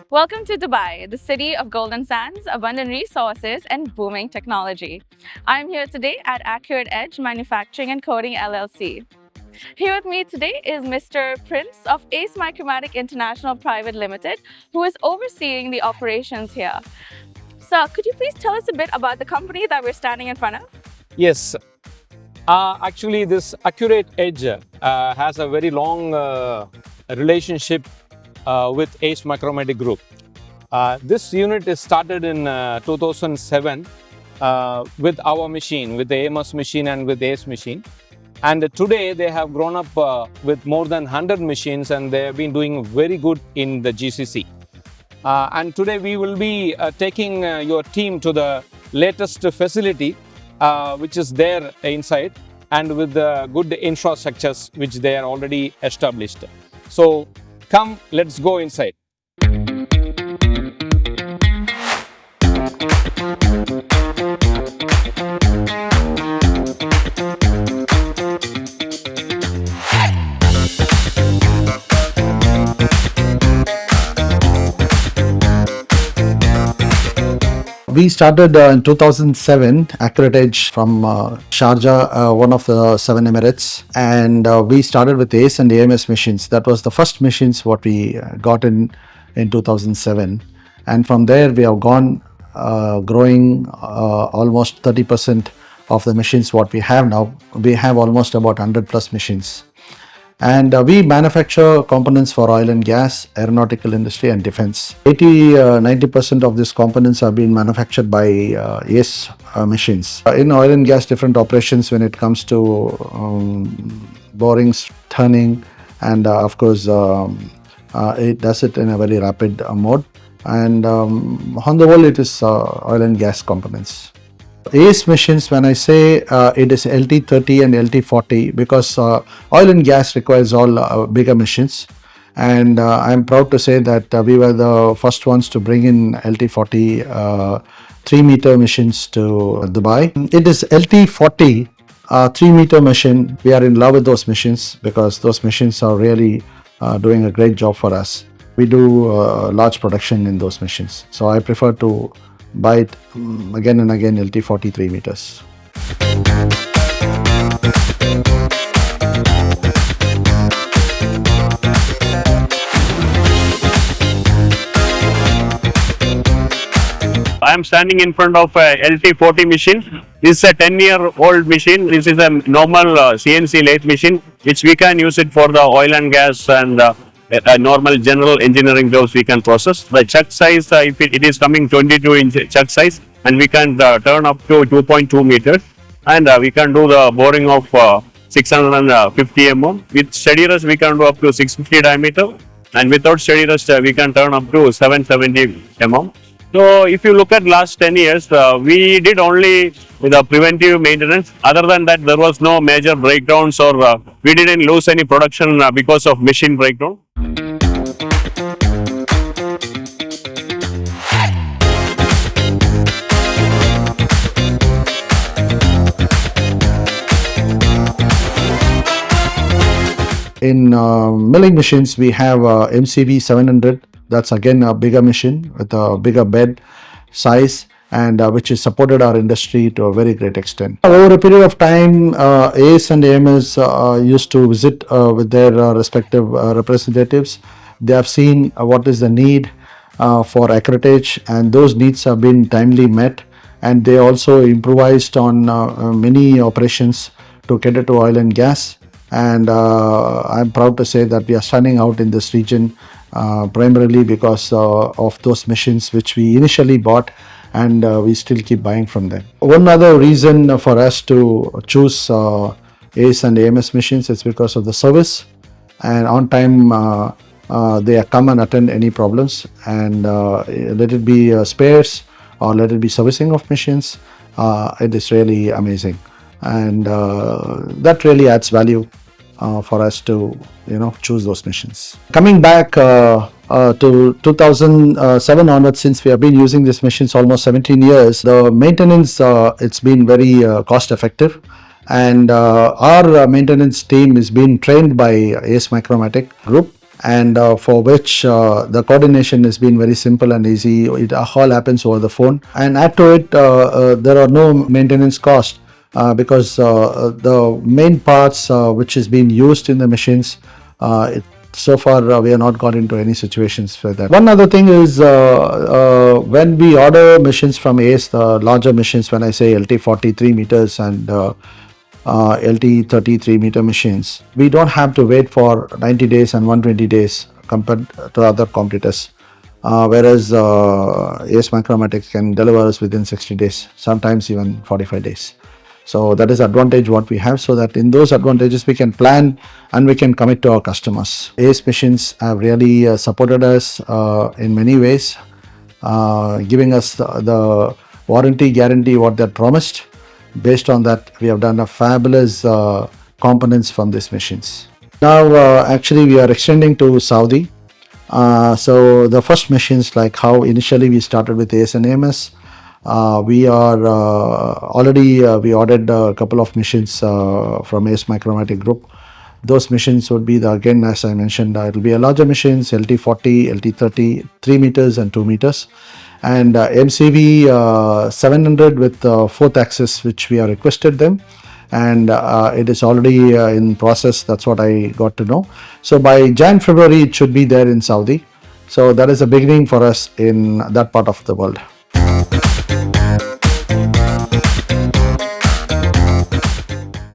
Welcome to Dubai, the city of golden sands, abundant resources, and booming technology. I'm here today at Accurate Edge Manufacturing and Coating LLC. Here with me today is Mr. Prince of AceMicromatic International Pvt Ltd, who is overseeing the operations here. Sir, could you please tell us a bit about the company that we're standing in front of? Yes, actually this Accurate Edge has a very long relationship with AceMicromatic Group. This unit is started in 2007 with our machine, with the AMS machine and with the ACE machine. And today they have grown up with more than 100 machines, and they have been doing very good in the GCC. And today we will be taking your team to the latest facility which is there inside, and with the good infrastructures which they are already established. So come, let's go inside. We started in 2007, Accurate Edge from Sharjah, one of the 7 Emirates, and we started with ACE and AMS machines. That was the first machines what we got in 2007, and from there we have gone growing almost 30% of the machines what we have now. We have almost about 100 plus machines. And we manufacture components for oil and gas, aeronautical industry and defense. 80-90% of these components are being manufactured by ACE machines. In oil and gas, different operations when it comes to borings, turning, and of course it does it in a very rapid mode. And on the whole, it is oil and gas components. ACE machines, when I say it is LT30 and LT40, because oil and gas requires all bigger machines, and I'm proud to say that we were the first ones to bring in LT40 3-meter machines to Dubai. It is LT40 3-meter machine. We are in love with those machines because those machines are really doing a great job for us. We do large production in those machines, so I prefer to buy it again and again, LT40 3 meters. I am standing in front of a LT40 machine. This is a 10-year-old machine. This is a normal CNC lathe machine, which we can use it for the oil and gas and normal general engineering jobs we can process. The chuck size, if it is coming 22-inch chuck size, and we can turn up to 2.2 meters, and we can do the boring of 650 mm. With steady rust we can do up to 650 diameter, and without steady rust we can turn up to 770 mm. So if you look at last 10 years, we did only the preventive maintenance. Other than that, there was no major breakdowns, or we didn't lose any production because of machine breakdown. In milling machines, we have MCV 700. That's again a bigger machine with a bigger bed size, and which has supported our industry to a very great extent. Over a period of time, ACE and AMS used to visit with their respective representatives. They have seen what is the need for Accurate Edge, and those needs have been timely met, and they also improvised on many operations to cater to oil and gas. And I'm proud to say that we are standing out in this region primarily because of those machines which we initially bought, and we still keep buying from them. One other reason for us to choose ACE and AMS machines is because of the service, and on time they come and attend any problems, and let it be spares or let it be servicing of machines, it is really amazing, and that really adds value for us to choose those machines. Coming back to 2007 onwards, since we have been using these machines almost 17 years, the maintenance it's been very cost effective, and our maintenance team is being trained by AceMicromatic Group, and for which the coordination has been very simple and easy. It all happens over the phone, and add to it, there are no maintenance costs because the main parts which is being used in the machines, so far we have not got into any situations for that. One other thing is when we order machines from ACE, the larger machines, when I say LT 43 meters and LT 33 meter machines, we don't have to wait for 90 days and 120 days compared to other competitors. Whereas AceMicromatic can deliver us within 60 days, sometimes even 45 days. So that is advantage what we have, so that in those advantages we can plan and we can commit to our customers. ACE machines have really supported us in many ways, giving us the warranty guarantee what they promised. Based on that, we have done a fabulous components from these machines. Now actually we are extending to Saudi. So the first machines, like how initially we started with ACE and AMS, we are already we ordered a couple of machines from AceMicromatic Group. Those machines would be again, as I mentioned, it will be a larger machines, LT 40, LT 30, 3 meters and 2 meters, and MCV 700 with 4th axis, which we have requested them, and it is already in process. That's what I got to know. So by February it should be there in Saudi. So that is a beginning for us in that part of the world.